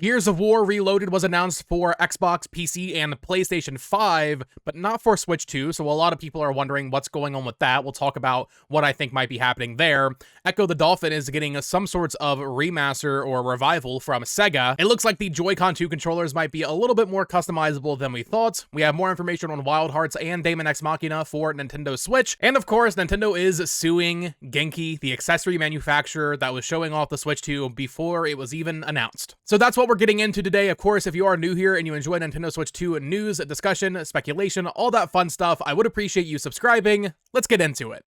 Gears of War Reloaded was announced for Xbox, PC, and PlayStation 5, but not for Switch 2, so a lot of people are wondering what's going on with that. We'll talk about what I think might be happening there. Ecco the Dolphin is getting some sorts of remaster or revival from Sega. It looks like the Joy-Con 2 controllers might be a little bit more customizable than we thought. We have more information on Wild Hearts and Daemon X Machina for Nintendo Switch. And of course, Nintendo is suing Genki, the accessory manufacturer that was showing off the Switch 2 before it was even announced. So that's what we're getting into today. Of course, if you are new here and you enjoy Nintendo Switch 2 news, discussion, speculation, all that fun stuff, I would appreciate you subscribing. Let's get into it.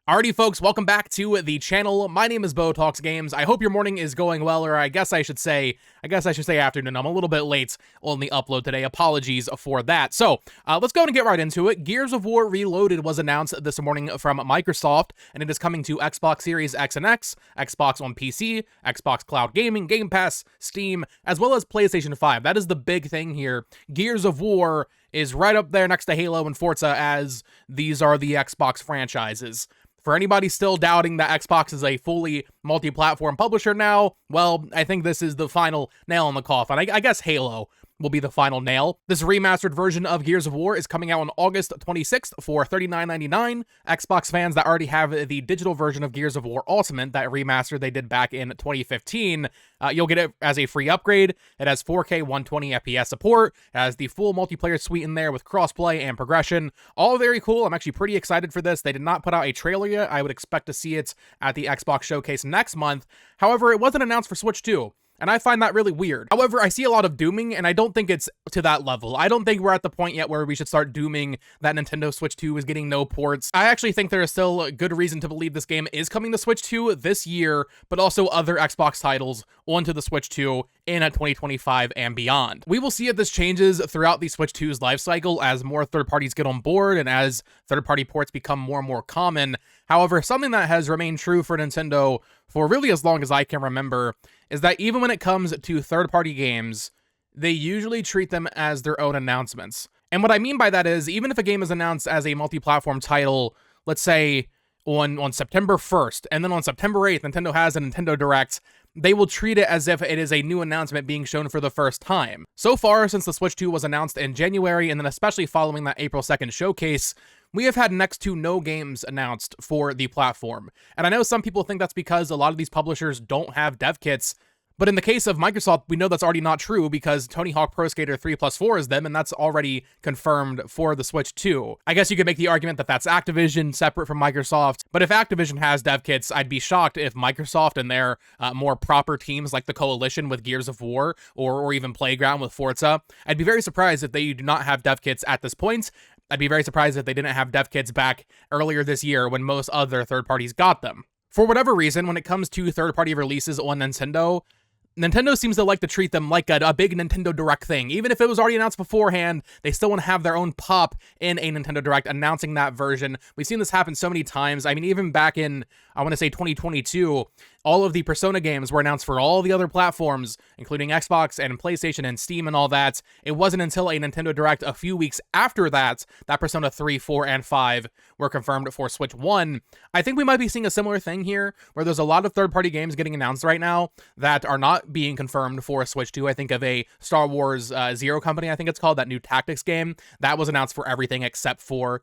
Alrighty folks, welcome back to the channel. My name is Bo Talks Games. I hope your morning is going well, or I guess I should say afternoon. I'm a little bit late on the upload today. Apologies for that. So, let's go and get right into it. Gears of War Reloaded was announced this morning from Microsoft, and it is coming to Xbox Series X and X, Xbox on PC, Xbox Cloud Gaming, Game Pass, Steam, as well as PlayStation 5. That is the big thing here. Gears of War is right up there next to Halo and Forza as these are the Xbox franchises. For anybody still doubting that Xbox is a fully multi-platform publisher now, well, I think this is the final nail in the coffin. I guess Halo will be the final nail. This remastered version of Gears of War is coming out on August 26th for $39.99. Xbox fans that already have the digital version of Gears of War Ultimate, that remaster they did back in 2015, you'll get it as a free upgrade. It has 4K 120 FPS support, it has the full multiplayer suite in there with crossplay and progression. All very cool. I'm actually pretty excited for this. They did not put out a trailer yet. I would expect to see it at the Xbox Showcase next month. However, it wasn't announced for Switch 2. And I find that really weird. However, I see a lot of dooming, and I don't think it's to that level. I don't think we're at the point yet where we should start dooming that Nintendo Switch 2 is getting no ports. I actually think there is still a good reason to believe this game is coming to Switch 2 this year, but also other Xbox titles onto the Switch 2 in 2025 and beyond. We will see if this changes throughout the Switch 2's life cycle as more third parties get on board and as third-party ports become more and more common. However, something that has remained true for Nintendo for really as long as I can remember is that even when it comes to third-party games, they usually treat them as their own announcements. And what I mean by that is, even if a game is announced as a multi-platform title, let's say on September 1st, and then on September 8th, Nintendo has a Nintendo Direct, they will treat it as if it is a new announcement being shown for the first time. So far, since the Switch 2 was announced in January, and then especially following that April 2nd showcase, we have had next to no games announced for the platform. And I know some people think that's because a lot of these publishers don't have dev kits, but in the case of Microsoft, we know that's already not true because Tony Hawk Pro Skater 3+4 is them, and that's already confirmed for the Switch 2. I guess you could make the argument that that's Activision, separate from Microsoft, but if Activision has dev kits, I'd be shocked if Microsoft and their more proper teams like the Coalition with Gears of War, or even Playground with Forza, I'd be very surprised if they do not have dev kits at this point. I'd be very surprised if they didn't have dev kits back earlier this year when most other third parties got them. For whatever reason, when it comes to third-party releases on Nintendo seems to like to treat them like a big Nintendo Direct thing. Even if it was already announced beforehand, they still want to have their own pop in a Nintendo Direct announcing that version. We've seen this happen so many times. I mean, even back in, I want to say 2022, all of the Persona games were announced for all the other platforms, including Xbox and PlayStation and Steam and all that. It wasn't until a Nintendo Direct a few weeks after that Persona 3, 4, and 5 were confirmed for Switch 1. I think we might be seeing a similar thing here, where there's a lot of third-party games getting announced right now that are not being confirmed for Switch 2. I think of a Star Wars Zero Company, I think it's called, that new tactics game. That was announced for everything except for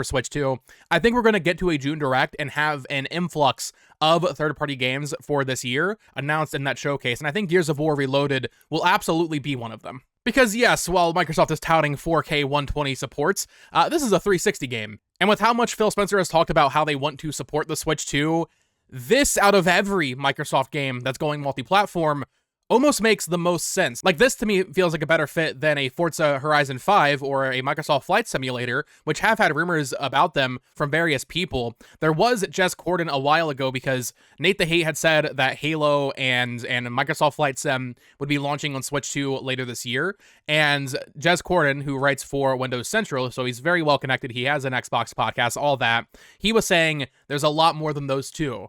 Switch 2. I think we're going to get to a June Direct and have an influx of third-party games for this year announced in that showcase, and I think Gears of War Reloaded will absolutely be one of them. Because yes, while Microsoft is touting 4K 120 supports, this is a 360 game. And with how much Phil Spencer has talked about how they want to support the Switch 2, this, out of every Microsoft game that's going multi-platform, almost makes the most sense. Like, this to me feels like a better fit than a Forza Horizon 5 or a Microsoft Flight Simulator, which have had rumors about them from various people. There was Jez Corden a while ago because Nate the Hate had said that Halo and Microsoft Flight Sim would be launching on Switch 2 later this year. And Jez Corden, who writes for Windows Central, so he's very well connected, he has an Xbox podcast, all that, he was saying there's a lot more than those two.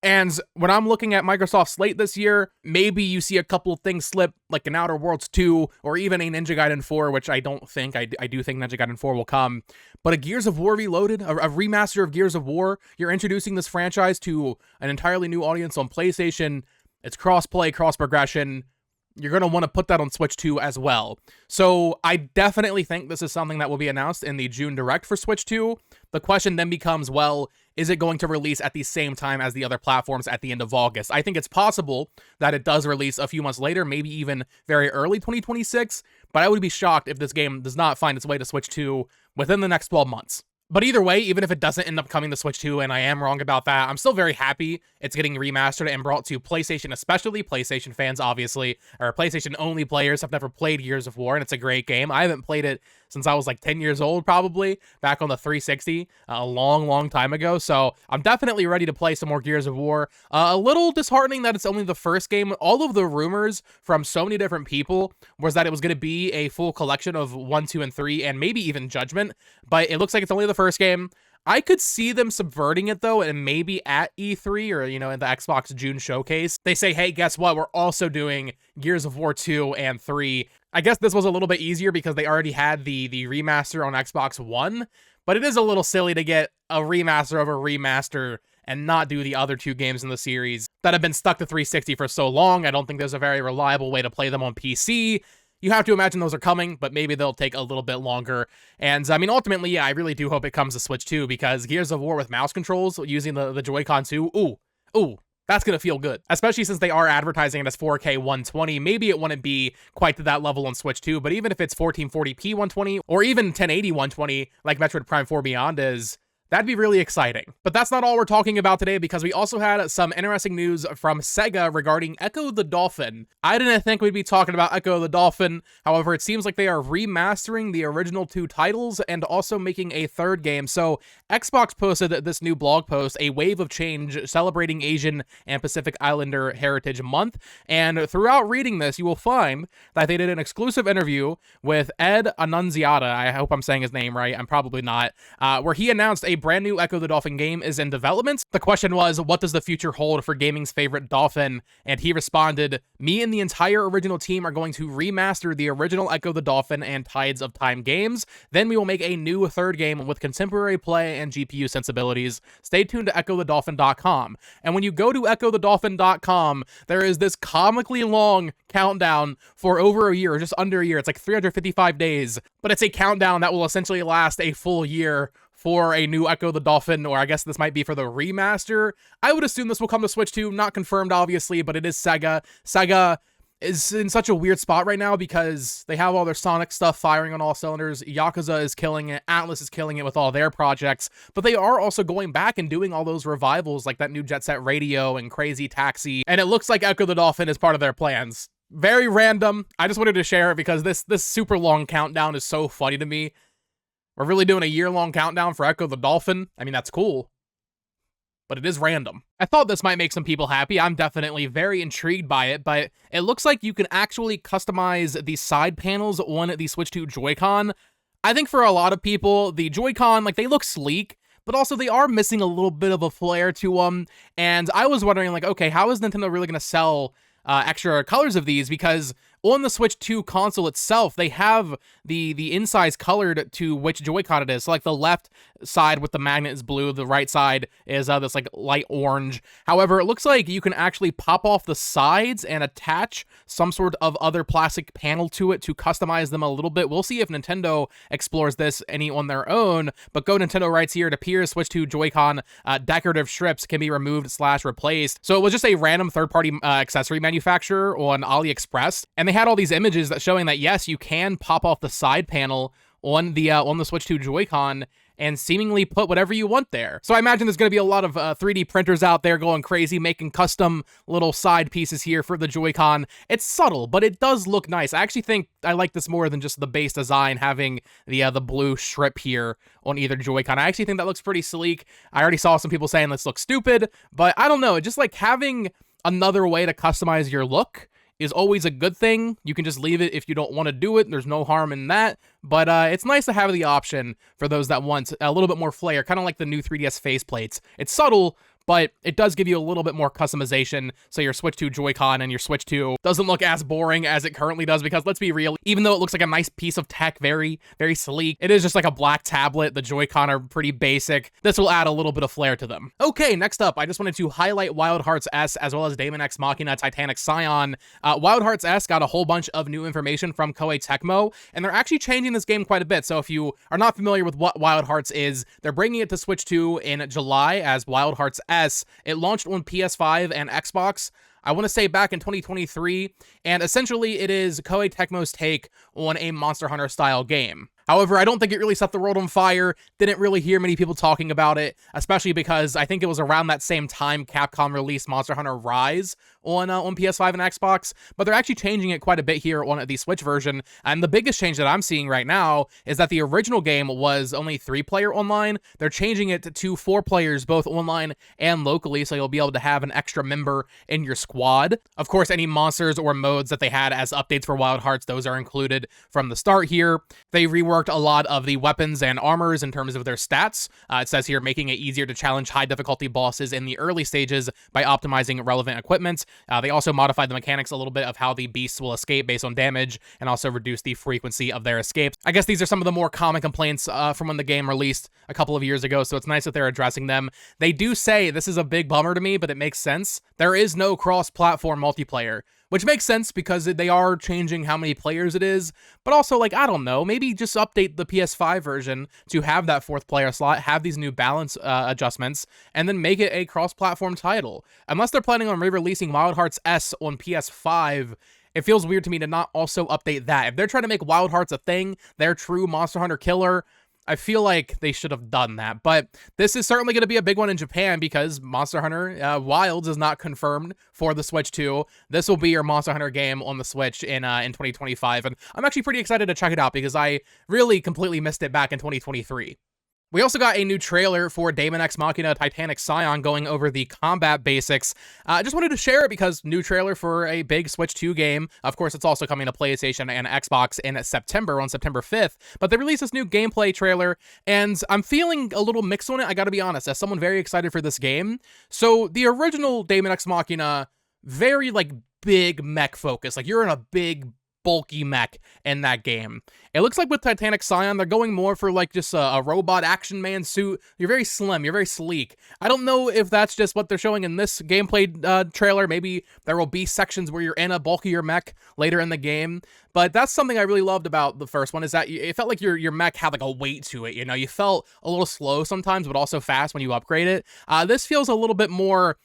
And when I'm looking at Microsoft's slate this year, maybe you see a couple of things slip, like an Outer Worlds 2, or even a Ninja Gaiden 4, which I don't think. I do think Ninja Gaiden 4 will come. But a Gears of War Reloaded, a remaster of Gears of War, you're introducing this franchise to an entirely new audience on PlayStation. It's cross-play, cross-progression. You're going to want to put that on Switch 2 as well. So I definitely think this is something that will be announced in the June Direct for Switch 2. The question then becomes, well, is it going to release at the same time as the other platforms at the end of August? I think it's possible that it does release a few months later, maybe even very early 2026, but I would be shocked if this game does not find its way to Switch 2 within the next 12 months. But either way, even if it doesn't end up coming to Switch 2, and I am wrong about that, I'm still very happy it's getting remastered and brought to PlayStation, especially PlayStation fans, obviously, or PlayStation-only players have never played Gears of War, and it's a great game. I haven't played it since I was like 10 years old, probably, back on the 360, a long, long time ago, so I'm definitely ready to play some more Gears of War. A little disheartening that it's only the first game. All of the rumors from so many different people was that it was going to be a full collection of 1, 2, and 3, and maybe even Judgment, but it looks like it's only the first game. I could see them subverting it though, and maybe at E3 or, in the Xbox June showcase, they say, hey, guess what? We're also doing Gears of War 2 and 3. I guess this was a little bit easier because they already had the remaster on Xbox One, but it is a little silly to get a remaster of a remaster and not do the other 2 games in the series that have been stuck to 360 for so long. I don't think there's a very reliable way to play them on PC. You have to imagine those are coming, but maybe they'll take a little bit longer. And I mean, ultimately, yeah, I really do hope it comes to Switch 2 because Gears of War with mouse controls using the Joy-Con 2, ooh, that's going to feel good. Especially since they are advertising it as 4K 120. Maybe it wouldn't be quite to that level on Switch 2, but even if it's 1440p 120 or even 1080 120 like Metroid Prime 4 Beyond is, that'd be really exciting. But that's not all we're talking about today because we also had some interesting news from Sega regarding Ecco the Dolphin. I didn't think we'd be talking about Ecco the Dolphin. However, it seems like they are remastering the original 2 titles and also making a 3rd game. So Xbox posted this new blog post, A Wave of Change, celebrating Asian and Pacific Islander Heritage Month. And throughout reading this, you will find that they did an exclusive interview with Ed Annunziata. I hope I'm saying his name right. I'm probably not. Where he announced a brand new Ecco the Dolphin game is in development. The question was, what does the future hold for gaming's favorite dolphin? And he responded, me and the entire original team are going to remaster the original Ecco the Dolphin and Tides of Time games. Then we will make a new 3rd game with contemporary play and GPU sensibilities. Stay tuned to EccoTheDolphin.com. And when you go to EccoTheDolphin.com, there is this comically long countdown for over a year, or just under a year. It's like 355 days, but it's a countdown that will essentially last a full year for a new Ecco the Dolphin, or I guess this might be for the remaster. I would assume this will come to Switch 2, not confirmed obviously, but it is Sega. Sega is in such a weird spot right now because they have all their Sonic stuff firing on all cylinders. Yakuza is killing it. Atlas is killing it with all their projects, but they are also going back and doing all those revivals like that new Jet Set Radio and Crazy Taxi, and it looks like Ecco the Dolphin is part of their plans. Very random. I just wanted to share it because this super long countdown is so funny to me. We're really doing a year-long countdown for Ecco the Dolphin. I mean, that's cool, but it is random. I thought this might make some people happy. I'm definitely very intrigued by it, but it looks like you can actually customize the side panels on the Switch 2 Joy-Con. I think for a lot of people, the Joy-Con, like, they look sleek, but also they are missing a little bit of a flair to them, and I was wondering, like, okay, how is Nintendo really going to sell extra colors of these? Because on the Switch 2 console itself, they have the insides colored to which Joy-Con it is. So like the left side with the magnet is blue, the right side is this like light orange. However, it looks like you can actually pop off the sides and attach some sort of other plastic panel to it to customize them a little bit. We'll see if Nintendo explores this any on their own, but Go Nintendo writes here, it appears Switch 2 Joy-Con decorative strips can be removed / replaced. So it was just a random third-party accessory manufacturer on AliExpress, and they had all these images that showing that yes, you can pop off the side panel on the Switch 2 Joy-Con and seemingly put whatever you want there. So I imagine there's going to be a lot of 3D printers out there going crazy, making custom little side pieces here for the Joy-Con. It's subtle, but it does look nice. I actually think I like this more than just the base design, having the blue strip here on either Joy-Con. I actually think that looks pretty sleek. I already saw some people saying this looks stupid, but I don't know. Just like having another way to customize your look is always a good thing. You can just leave it if you don't want to do it. There's no harm in that. But it's nice to have the option for those that want a little bit more flair, kind of like the new 3DS faceplates. It's subtle, but it does give you a little bit more customization, so your Switch 2 Joy-Con and your Switch 2 doesn't look as boring as it currently does, because let's be real, even though it looks like a nice piece of tech, very, very sleek, it is just like a black tablet. The Joy-Con are pretty basic. This will add a little bit of flair to them. Okay, next up, I just wanted to highlight Wild Hearts S as well as Daemon X Machina Titanic Scion. Wild Hearts S got a whole bunch of new information from Koei Tecmo, and they're actually changing this game quite a bit. So if you are not familiar with what Wild Hearts is, they're bringing it to Switch 2 in July as Wild Hearts S. It launched on PS5 and Xbox, I want to say back in 2023, and essentially it is Koei Tecmo's take on a Monster Hunter style game. However, I don't think it really set the world on fire. Didn't really hear many people talking about it, especially because I think it was around that same time Capcom released Monster Hunter Rise on PS5 and Xbox, but they're actually changing it quite a bit here on the Switch version, and the biggest change that I'm seeing right now is that the original game was only 3-player online. They're changing it to 4 players, both online and locally, so you'll be able to have an extra member in your squad. Of course, any monsters or modes that they had as updates for Wild Hearts, those are included from the start here. They reworked a lot of the weapons and armors in terms of their stats. It says here, making it easier to challenge high difficulty bosses in the early stages by optimizing relevant equipment. They also modified the mechanics a little bit of how the beasts will escape based on damage, and also reduce the frequency of their escapes. I guess these are some of the more common complaints from when the game released a couple of years ago, so it's nice that they're addressing them. They do say, this is a big bummer to me, but it makes sense, there is no cross-platform multiplayer. Which makes sense because they are changing how many players it is, but also, like, I don't know, maybe just update the PS5 version to have that 4th player slot, have these new balance adjustments, and then make it a cross-platform title. Unless they're planning on re-releasing Wild Hearts S on PS5, it feels weird to me to not also update that. If they're trying to make Wild Hearts a thing, their true Monster Hunter killer, I feel like they should have done that, but this is certainly going to be a big one in Japan because Monster Hunter Wilds is not confirmed for the Switch 2. This will be your Monster Hunter game on the Switch in 2025, and I'm actually pretty excited to check it out because I really completely missed it back in 2023. We also got a new trailer for Daemon X Machina Titanic Scion going over the combat basics. I just wanted to share it because new trailer for a big Switch 2 game. Of course, it's also coming to PlayStation and Xbox in September, on September 5th. But they released this new gameplay trailer, and I'm feeling a little mixed on it, I gotta be honest, as someone very excited for this game. So, the original Daemon X Machina, very, like, big mech focus. Like, you're in a big, bulky mech in that game. It looks like with Titanic Scion, they're going more for like just a robot action man suit. You're very slim, you're very sleek. I don't know if that's just what they're showing in this gameplay trailer. Maybe there will be sections where you're in a bulkier mech later in the game. But that's something I really loved about the first one, is that it felt like your mech had like a weight to it, you know? You felt a little slow sometimes, but also fast when you upgrade it. This feels a little bit more...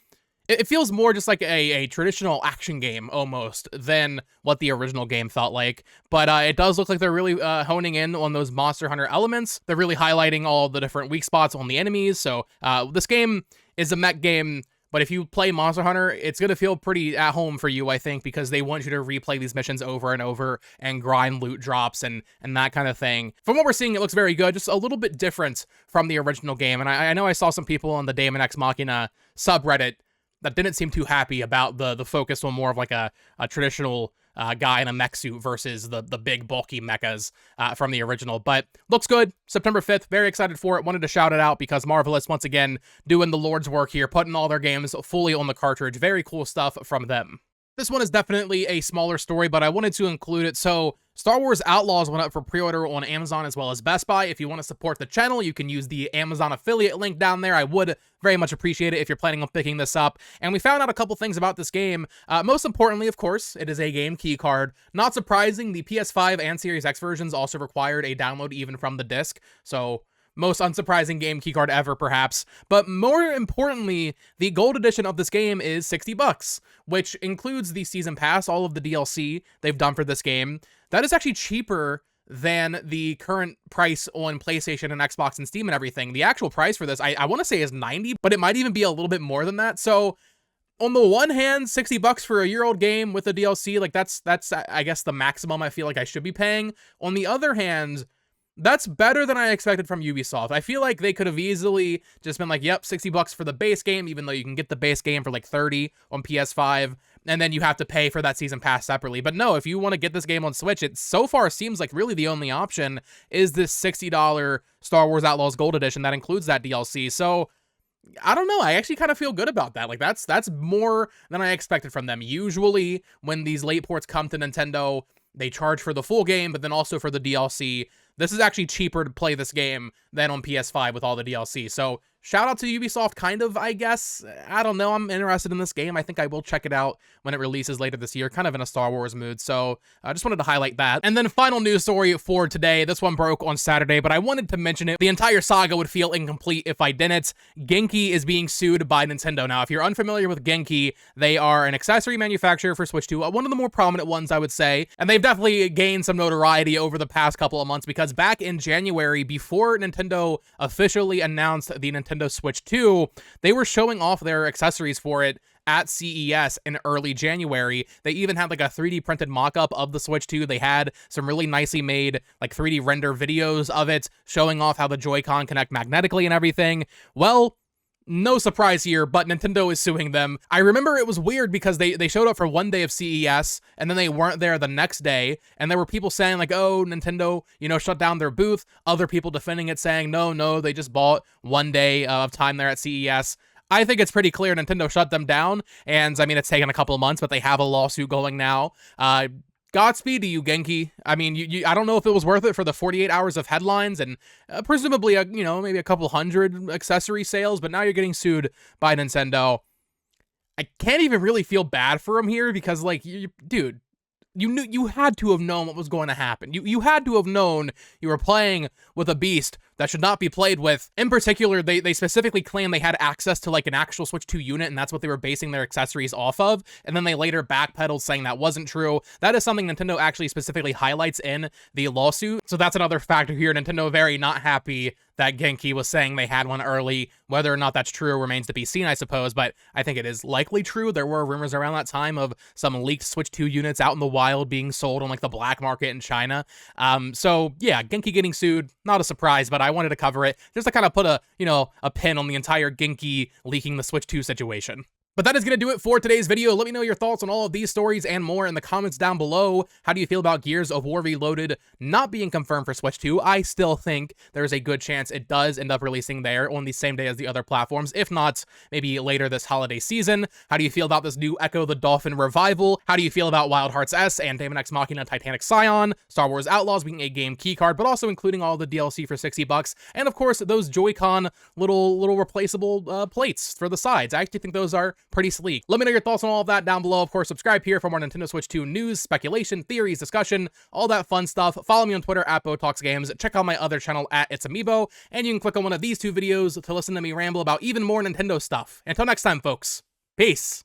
It feels more just like a traditional action game, almost, than what the original game felt like. But it does look like they're really honing in on those Monster Hunter elements. They're really highlighting all the different weak spots on the enemies. So this game is a mech game, but if you play Monster Hunter, it's going to feel pretty at home for you, I think, because they want you to replay these missions over and over and grind loot drops and that kind of thing. From what we're seeing, it looks very good, just a little bit different from the original game. And I know I saw some people on the Daemon X Machina subreddit that didn't seem too happy about the focus on more of like a traditional guy in a mech suit versus the big bulky mechas from the original. But looks good. September 5th. Very excited for it. Wanted to shout it out because Marvelous, once again, doing the Lord's work here, putting all their games fully on the cartridge. Very cool stuff from them. This one is definitely a smaller story, but I wanted to include it. So Star Wars Outlaws went up for pre-order on Amazon as well as Best Buy. If you want to support the channel, you can use the Amazon affiliate link down there. I would very much appreciate it if you're planning on picking this up. And we found out a couple things about this game. Most importantly, of course, it is a game key card. Not surprising, the PS5 and Series X versions also required a download even from the disc. So most unsurprising game keycard ever, perhaps. But more importantly, the gold edition of this game is $60, which includes the season pass, all of the DLC they've done for this game. That is actually cheaper than the current price on PlayStation and Xbox and Steam and everything. The actual price for this, I want to say is $90, but it might even be a little bit more than that. So on the one hand, $60 for a year-old game with a DLC, like that's I guess the maximum I feel like I should be paying. On the other hand, that's better than I expected from Ubisoft. I feel like they could have easily just been like, yep, $60 for the base game, even though you can get the base game for like $30 on PS5, and then you have to pay for that season pass separately. But no, if you want to get this game on Switch, it so far seems like really the only option is this $60 Star Wars Outlaws Gold Edition that includes that DLC. So I don't know. I actually kind of feel good about that. Like that's more than I expected from them. Usually when these late ports come to Nintendo, they charge for the full game, but then also for the DLC. This is actually cheaper to play this game than on PS5 with all the DLC. So shout out to Ubisoft, kind of, I guess. I don't know. I'm interested in this game. I think I will check it out when it releases later this year, kind of in a Star Wars mood. So I just wanted to highlight that. And then final news story for today. This one broke on Saturday, but I wanted to mention it. The entire saga would feel incomplete if I didn't. Genki is being sued by Nintendo. Now, if you're unfamiliar with Genki, they are an accessory manufacturer for Switch 2, one of the more prominent ones, I would say. And they've definitely gained some notoriety over the past couple of months because back in January, before Nintendo officially announced the Nintendo Switch 2, they were showing off their accessories for it at CES in early January. They even had like a 3D printed mock-up of the Switch 2. They had some really nicely made like 3D render videos of it showing off how the Joy-Con connect magnetically and everything. Well, no surprise here, but Nintendo is suing them. I remember it was weird because they showed up for one day of CES, and then they weren't there the next day, and there were people saying like, oh, Nintendo, shut down their booth. Other people defending it saying, no, they just bought one day of time there at CES. I think it's pretty clear Nintendo shut them down, and I mean, it's taken a couple of months, but they have a lawsuit going now. Godspeed to you, Genki. I mean, I don't know if it was worth it for the 48 hours of headlines and presumably, maybe a couple hundred accessory sales, but now you're getting sued by Nintendo. I can't even really feel bad for him here because, like, dude, you had to have known what was going to happen. You had to have known you were playing with a beast that should not be played with. In particular, they specifically claim they had access to like an actual Switch 2 unit, and that's what they were basing their accessories off of, and then they later backpedaled saying that wasn't true. That is something Nintendo actually specifically highlights in the lawsuit, so that's another factor here. Nintendo very not happy that Genki was saying they had one early. Whether or not that's true remains to be seen, I suppose, but I think it is likely true. There were rumors around that time of some leaked Switch 2 units out in the wild being sold on like the black market in China. So yeah, Genki getting sued, not a surprise, but I wanted to cover it just to kind of put a pin on the entire Genki leaking the Switch 2 situation. But that is going to do it for today's video. Let me know your thoughts on all of these stories and more in the comments down below. How do you feel about Gears of War Reloaded not being confirmed for Switch 2? I still think there's a good chance it does end up releasing there on the same day as the other platforms, if not, maybe later this holiday season. How do you feel about this new Ecco the Dolphin revival? How do you feel about Wild Hearts S and Daemon X Machina Titanic Scion? Star Wars Outlaws being a game keycard, but also including all the DLC for $60. And of course, those Joy-Con little replaceable plates for the sides. I actually think those are pretty sleek. Let me know your thoughts on all of that down below. Of course, subscribe here for more Nintendo Switch 2 news, speculation, theories, discussion, all that fun stuff. Follow me on Twitter at BoTalksGames. Check out my other channel at It's Amiibo, and you can click on one of these two videos to listen to me ramble about even more Nintendo stuff. Until next time, folks. Peace.